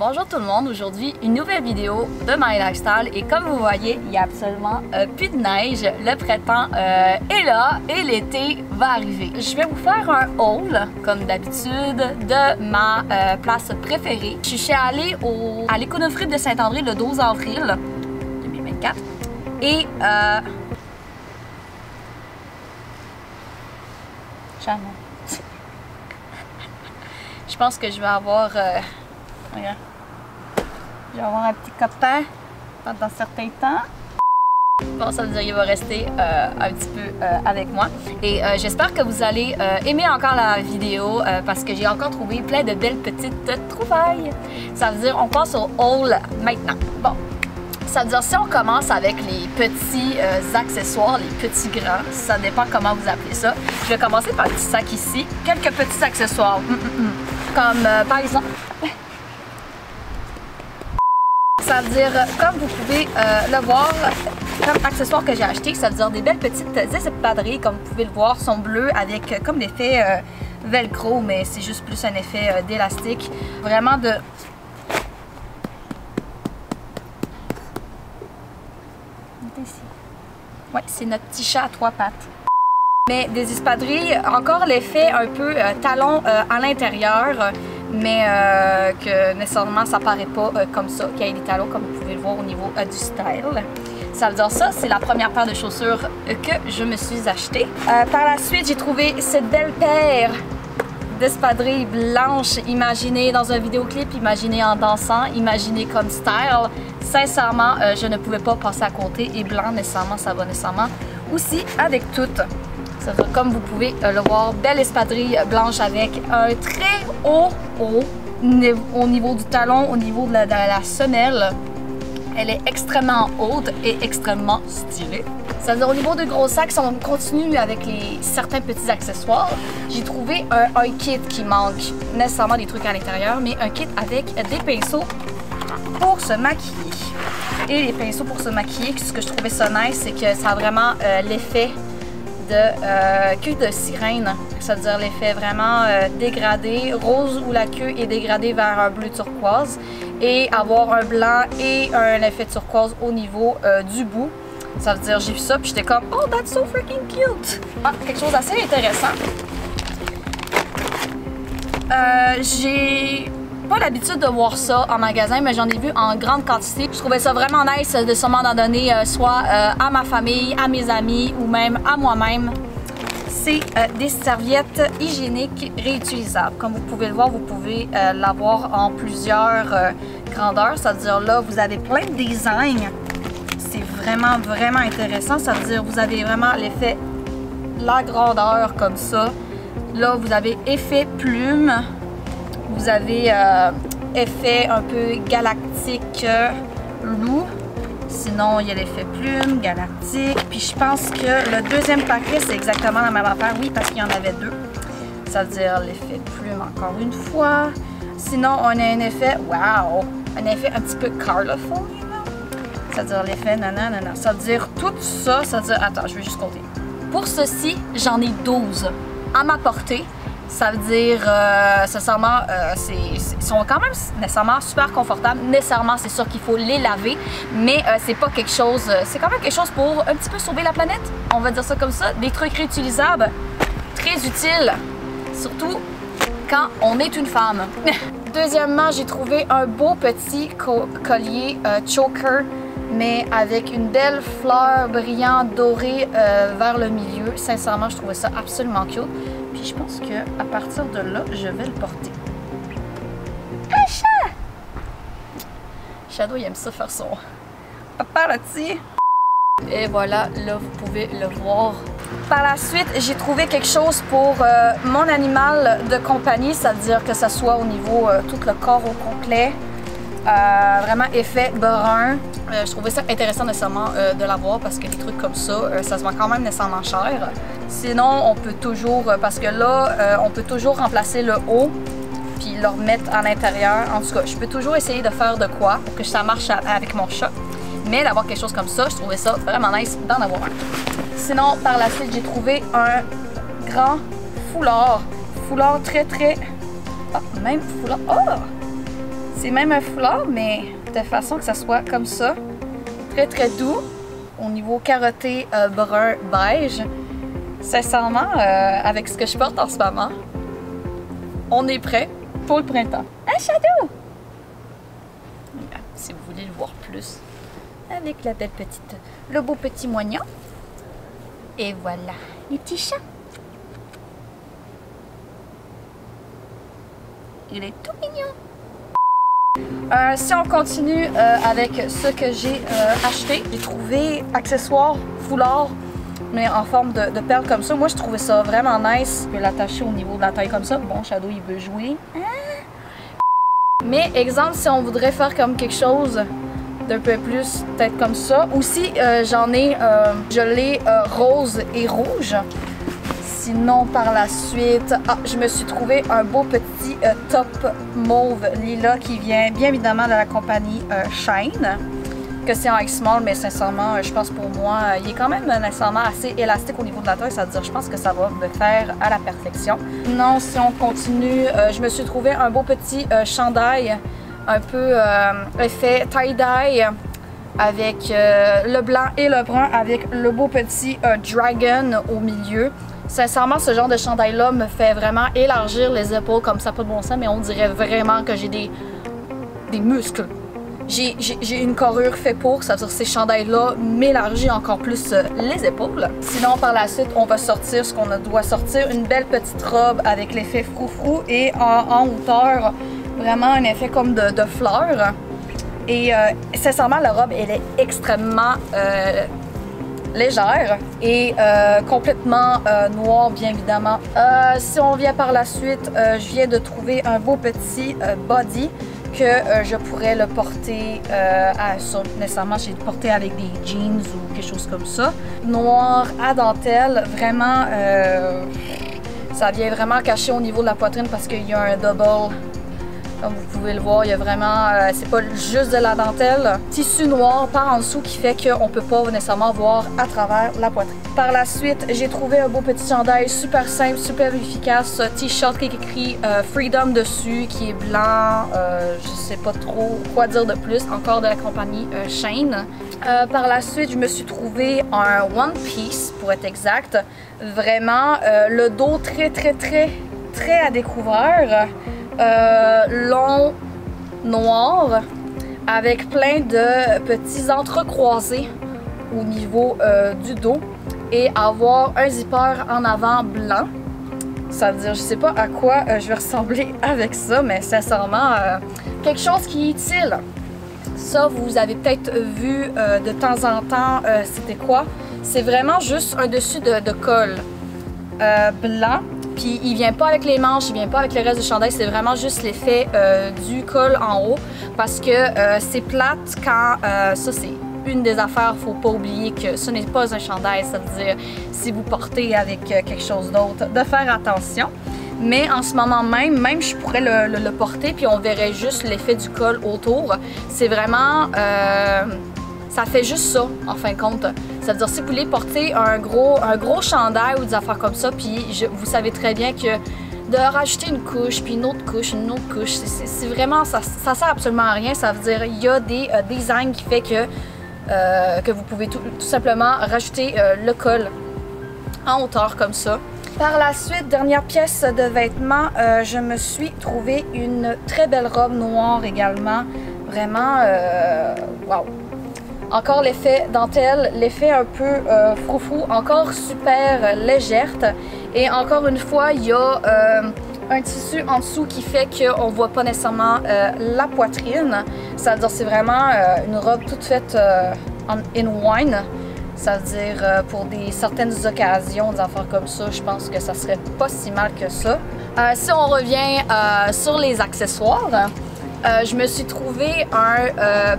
Bonjour tout le monde, aujourd'hui une nouvelle vidéo de My Lifestyle et comme vous voyez, il n'y a absolument plus de neige, le printemps est là et l'été va arriver. Je vais vous faire un haul, comme d'habitude, de ma place préférée. Je suis allée à l'Éconofripe de Saint-André le 12 avril 2024 et je pense que je vais avoir regarde. Je vais avoir un petit copain pendant un certain temps. Bon, ça veut dire qu'il va rester un petit peu avec moi. Et j'espère que vous allez aimer encore la vidéo parce que j'ai encore trouvé plein de belles petites trouvailles. Ça veut dire on passe au haul maintenant. Bon, ça veut dire si on commence avec les petits accessoires, les petits grands, ça dépend comment vous appelez ça. Je vais commencer par le petit sac ici. Quelques petits accessoires. Comme par exemple... Ça veut dire, comme vous pouvez le voir, comme accessoire que j'ai acheté, ça veut dire des belles petites espadrilles, comme vous pouvez le voir, sont bleues avec comme l'effet velcro, mais c'est juste plus un effet d'élastique. Vraiment de... Ouais, c'est notre petit chat à 3 pattes. Mais des espadrilles, encore l'effet un peu talon à l'intérieur, mais que nécessairement ça paraît pas comme ça, qu'il y ait des talons comme vous pouvez le voir au niveau du style. Ça veut dire ça, c'est la première paire de chaussures que je me suis achetée. Par la suite, j'ai trouvé cette belle paire d'espadrilles blanches, imaginées dans un vidéoclip, imaginées en dansant, imaginées comme style. Sincèrement, je ne pouvais pas passer à côté et blanc nécessairement, ça va nécessairement aussi avec toutes. Comme vous pouvez le voir, belle espadrille blanche avec un très haut au niveau du talon, au niveau de la semelle. Elle est extrêmement haute et extrêmement stylée. C'est-à-dire au niveau de gros sacs, si on continue avec certains petits accessoires, j'ai trouvé un kit qui manque nécessairement des trucs à l'intérieur, mais un kit avec des pinceaux pour se maquiller. Et les pinceaux pour se maquiller, ce que je trouvais ça nice, c'est que ça a vraiment l'effet de queue de sirène, c'est-à-dire l'effet vraiment dégradé, rose où la queue est dégradée vers un bleu turquoise et avoir un blanc et un effet turquoise au niveau du bout. Ça veut dire, j'ai vu ça puis j'étais comme « Oh, that's so freaking cute! » Quelque chose d'assez intéressant. J'ai pas l'habitude de voir ça en magasin, mais j'en ai vu en grande quantité. Je trouvais ça vraiment nice de sûrement en donner soit à ma famille, à mes amis ou même à moi-même. C'est des serviettes hygiéniques réutilisables. Comme vous pouvez le voir, vous pouvez l'avoir en plusieurs grandeurs. Ça veut dire là, vous avez plein de designs. C'est vraiment, vraiment intéressant. Ça veut dire vous avez vraiment l'effet, la grandeur comme ça. Là, vous avez effet plume. Vous avez effet un peu galactique loup. Sinon, il y a l'effet plume, galactique. Puis je pense que le deuxième paquet, c'est exactement la même affaire. Oui, parce qu'il y en avait deux. Ça veut dire l'effet plume encore une fois. Sinon, on a un effet, wow! Un effet un petit peu colorful, you know? Ça veut dire l'effet nanana. Ça veut dire tout ça, ça veut dire... Attends, je vais juste compter. Pour ceci, j'en ai 12 à ma portée. Ça veut dire, sincèrement, ils sont quand même nécessairement super confortables. Nécessairement, c'est sûr qu'il faut les laver, mais c'est pas quelque chose, c'est quand même quelque chose pour un petit peu sauver la planète. On va dire ça comme ça. Des trucs réutilisables, très utiles, surtout quand on est une femme. Deuxièmement, j'ai trouvé un beau petit collier choker, mais avec une belle fleur brillante dorée vers le milieu. Sincèrement, je trouvais ça absolument cute. Puis je pense qu'à partir de là, je vais le porter. Un chat! Shadow, il aime ça faire son paparazzi. Et voilà, là, vous pouvez le voir. Par la suite, j'ai trouvé quelque chose pour mon animal de compagnie, c'est-à-dire que ça soit au niveau tout le corps au complet. Vraiment effet brun. Je trouvais ça intéressant nécessairement de l'avoir parce que des trucs comme ça, ça se vend quand même nécessairement cher. Sinon, on peut toujours, parce que là, on peut toujours remplacer le haut puis le remettre à l'intérieur. En tout cas, je peux toujours essayer de faire de quoi pour que ça marche avec mon chat. Mais d'avoir quelque chose comme ça, je trouvais ça vraiment nice d'en avoir un. Sinon, par la suite, j'ai trouvé un grand foulard. Foulard très... Ah, même foulard... Oh! C'est même un foulard, mais de façon que ça soit comme ça. Très très doux. Au niveau carotté, brun, beige. Sincèrement, avec ce que je porte en ce moment, on est prêt pour le printemps. Un shadow! Si vous voulez le voir plus, avec la belle petite, le beau petit moignon. Et voilà, les petits chats. Il est tout mignon. Si on continue avec ce que j'ai acheté, j'ai trouvé accessoires, foulard, mais en forme de perles comme ça. Moi, je trouvais ça vraiment nice. Je peux l'attacher au niveau de la taille comme ça. Bon, Shadow, il veut jouer. Mais exemple, si on voudrait faire comme quelque chose d'un peu plus, peut-être comme ça. Aussi, j'en ai, je l'ai rose et rouge. Sinon, par la suite, je me suis trouvé un beau petit top mauve lilas qui vient bien évidemment de la compagnie Shine. Que c'est en X-Small, mais sincèrement, je pense pour moi, il est quand même nécessairement assez élastique au niveau de la taille, c'est-à-dire je pense que ça va me faire à la perfection. Non, si on continue, je me suis trouvé un beau petit chandail, un peu effet tie-dye, avec le blanc et le brun, avec le beau petit dragon au milieu. Sincèrement, ce genre de chandail-là me fait vraiment élargir les épaules comme ça, pas de bon sens, mais on dirait vraiment que j'ai des muscles. J'ai une carrure fait pour, ça veut dire que ces chandails-là m'élargissent encore plus les épaules. Sinon, par la suite, on va sortir ce qu'on doit sortir, une belle petite robe avec l'effet froufrou et en hauteur, vraiment un effet comme de fleurs. Et sincèrement, la robe, elle est extrêmement légère et complètement noire, bien évidemment. Si on vient par la suite, je viens de trouver un beau petit body que je pourrais le porter, nécessairement j'ai porté avec des jeans ou quelque chose comme ça. Noir à dentelle, vraiment, ça vient vraiment cacher au niveau de la poitrine parce qu'il y a un double. Comme vous pouvez le voir, il y a vraiment, c'est pas juste de la dentelle. Tissu noir par en dessous qui fait qu'on peut pas nécessairement voir à travers la poitrine. Par la suite, j'ai trouvé un beau petit chandail super simple, super efficace. T-shirt qui est écrit Freedom dessus, qui est blanc. Je sais pas trop quoi dire de plus. Encore de la compagnie Shane. Par la suite, je me suis trouvé un One Piece, pour être exact. Vraiment, le dos très à découvert. Long, noir, avec plein de petits entrecroisés au niveau du dos et avoir un zipper en avant blanc. Ça veut dire, je sais pas à quoi je vais ressembler avec ça, mais sincèrement, quelque chose qui est utile. Ça, vous avez peut-être vu de temps en temps, c'était quoi? C'est vraiment juste un dessus de col blanc. Puis il vient pas avec les manches, il vient pas avec le reste du chandail, c'est vraiment juste l'effet du col en haut. Parce que c'est plate quand, ça c'est une des affaires, faut pas oublier que ce n'est pas un chandail, ça veut dire si vous portez avec quelque chose d'autre, de faire attention. Mais en ce moment même je pourrais le porter puis on verrait juste l'effet du col autour. C'est vraiment, ça fait juste ça en fin de compte. Ça veut dire si vous voulez porter un gros chandail ou des affaires comme ça, puis vous savez très bien que de rajouter une couche, puis une autre couche, c'est vraiment, ça sert absolument à rien. Ça veut dire il y a des designs qui fait que vous pouvez tout simplement rajouter le col en hauteur comme ça. Par la suite, dernière pièce de vêtements, je me suis trouvé une très belle robe noire également. Vraiment, wow! Encore l'effet dentelle, l'effet un peu froufrou, encore super légère. Et encore une fois, il y a un tissu en dessous qui fait qu'on ne voit pas nécessairement la poitrine. Ça veut dire c'est vraiment une robe toute faite in wine. Ça veut dire pour certaines occasions, des affaires comme ça, je pense que ça serait pas si mal que ça. Si on revient sur les accessoires, je me suis trouvé un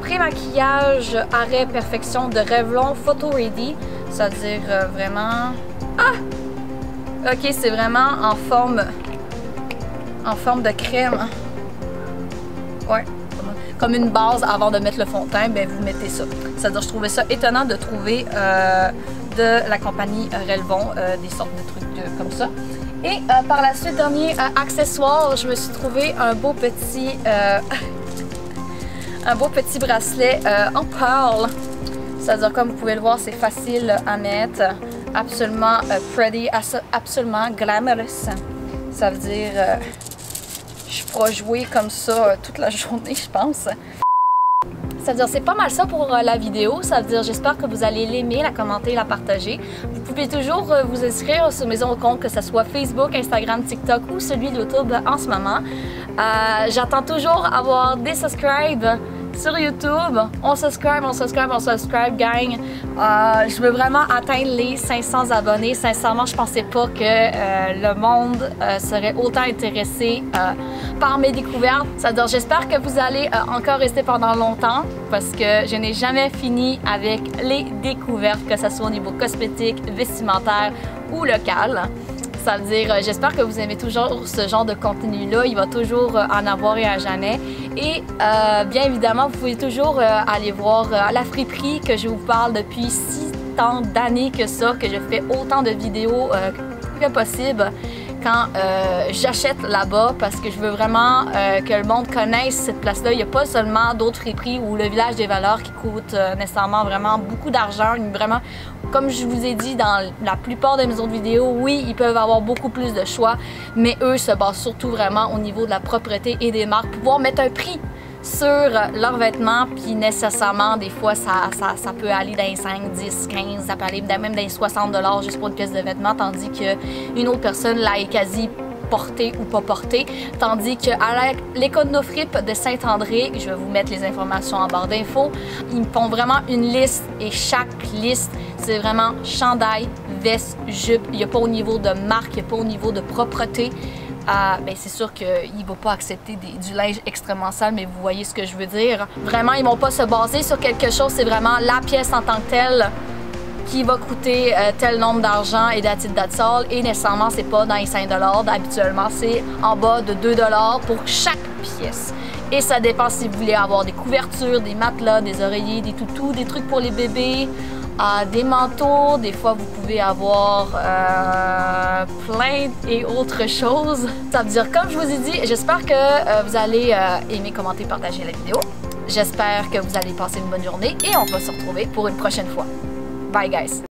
pré-maquillage arrêt perfection de Revlon Photo Ready. Ça veut dire vraiment... Ah! Ok, c'est vraiment en forme de crème. Ouais. Comme une base avant de mettre le fond de teint, ben vous mettez ça. Ça veut dire je trouvais ça étonnant de trouver de la compagnie Revlon des sortes de trucs comme ça. Et par la suite, dernier accessoire, je me suis trouvé un beau petit un beau petit bracelet en perles. C'est-à-dire, comme vous pouvez le voir, c'est facile à mettre. Absolument pretty, absolument glamorous. Ça veut dire, je pourrais jouer comme ça toute la journée, je pense. C'est-à-dire, c'est pas mal ça pour la vidéo. Ça veut dire, j'espère que vous allez l'aimer, la commenter, la partager. Vous pouvez toujours vous inscrire sur mes autres comptes, que ce soit Facebook, Instagram, TikTok ou celui de YouTube en ce moment. J'attends toujours avoir des subscribes sur YouTube. On subscribe, gang. Je veux vraiment atteindre les 500 abonnés. Sincèrement, je pensais pas que le monde serait autant intéressé par mes découvertes. C'est-à-dire, j'espère que vous allez encore rester pendant longtemps parce que je n'ai jamais fini avec les découvertes, que ce soit au niveau cosmétique, vestimentaire ou local. Ça veut dire, j'espère que vous aimez toujours ce genre de contenu-là. Il va toujours en avoir et à jamais. Et bien évidemment, vous pouvez toujours aller voir la friperie que je vous parle depuis si tant d'années que ça, que je fais autant de vidéos que possible quand j'achète là-bas parce que je veux vraiment que le monde connaisse cette place-là. Il n'y a pas seulement d'autres friperies ou le village des valeurs qui coûte nécessairement vraiment beaucoup d'argent. Vraiment, comme je vous ai dit dans la plupart de mes autres vidéos, oui, ils peuvent avoir beaucoup plus de choix, mais eux se basent surtout vraiment au niveau de la propreté et des marques. Pouvoir mettre un prix sur leurs vêtements, puis nécessairement, des fois, ça peut aller dans les 5, 10, 15, ça peut aller même dans les 60 $ juste pour une pièce de vêtements, tandis qu'une autre personne l'a quasi portée ou pas portée. Tandis qu'à l'Éconofripe de Saint-André, je vais vous mettre les informations en barre d'infos, ils me font vraiment une liste et chaque liste, c'est vraiment chandail, veste, jupe. Il n'y a pas au niveau de marque, il n'y a pas au niveau de propreté. Ben c'est sûr qu'il ne va pas accepter du linge extrêmement sale, mais vous voyez ce que je veux dire. Vraiment, ils ne vont pas se baser sur quelque chose, c'est vraiment la pièce en tant que telle qui va coûter tel nombre d'argent et that's all. Et nécessairement, c'est pas dans les 5 $. Habituellement, c'est en bas de 2 $ pour chaque pièce. Et ça dépend si vous voulez avoir des couvertures, des matelas, des oreillers, des toutous, des trucs pour les bébés. Des manteaux, des fois vous pouvez avoir plein et autres choses. Ça veut dire, comme je vous ai dit, j'espère que vous allez aimer, commenter, partager la vidéo. J'espère que vous allez passer une bonne journée et on va se retrouver pour une prochaine fois. Bye guys!